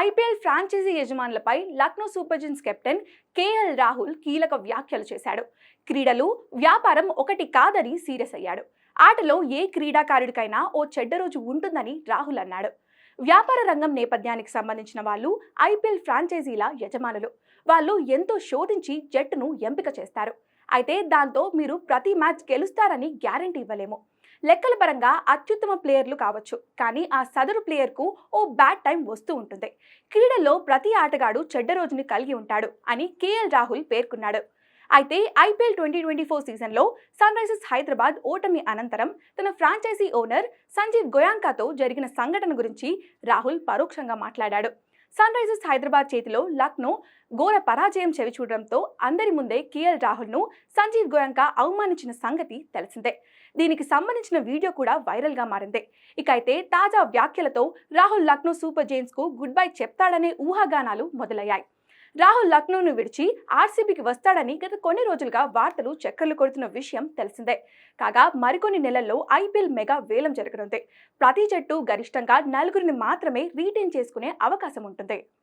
IPL franchise యజమానులపై Lucknow super giants captain KL Rahul కీలక వ్యాఖ్యలు చేశాడు. క్రీడలు వ్యాపారం ఒకటి కాదని సీరియస్ అయ్యాడు. ఆటలో ఏ క్రీడాకారుడికైనా ఓ చెడ్డ రోజు ఉంటుందని రాహుల్ అన్నాడు. వ్యాపార రంగం నేపథ్యానికి సంబంధించిన వాళ్ళు ఐపీఎల్ ఫ్రాంచైజీల యజమానులు. వాళ్ళు ఎంతో శోధించి జట్టును ఎంపిక చేస్తారు. అయితే దాంతో మీరు ప్రతి మ్యాచ్ గెలుస్తారని గ్యారెంటీ ఇవ్వలేము. లెక్కల పరంగా అత్యుత్తమ ప్లేయర్లు కావచ్చు, కానీ ఆ సదరు ప్లేయర్కు ఓ బ్యాడ్ టైం వస్తూ ఉంటుంది. క్రీడల్లో ప్రతి ఆటగాడు చెడ్డ రోజుని కలిగి ఉంటాడు అని కేఎల్ రాహుల్ పేర్కొన్నాడు. అయితే ఐపీఎల్ 2024 సీజన్లో సన్ రైజర్స్ హైదరాబాద్ ఓటమి అనంతరం తన ఫ్రాంచైజీ ఓనర్ సంజీవ్ గోయాంకాతో జరిగిన సంఘటన గురించి రాహుల్ పరోక్షంగా మాట్లాడాడు. సన్ రైజర్స్ హైదరాబాద్ చేతిలో లక్నో ఘోర పరాజయం చవిచూడడంతో అందరి ముందే కేఎల్ రాహుల్ను సంజీవ్ గోయాంకా అవమానించిన సంగతి తెలిసిందే. దీనికి సంబంధించిన వీడియో కూడా వైరల్గా మారింది. ఇక అయితే తాజా వ్యాఖ్యలతో రాహుల్ లక్నో సూపర్ జైంట్స్కు గుడ్ బై చెప్తాడనే ఊహాగానాలు మొదలయ్యాయి. రాహుల్ లక్నోను విడిచి ఆర్సీబీకి వస్తాడని గత కొన్ని రోజులుగా వార్తలు చక్కర్లు కొడుతున్న విషయం తెలిసిందే. కాగా మరికొన్ని నెలల్లో ఐపీఎల్ మెగా వేలం జరగనుంది. ప్రతి జట్టు గరిష్టంగా 4 మాత్రమే రీటైన్ చేసుకునే అవకాశం ఉంటుంది.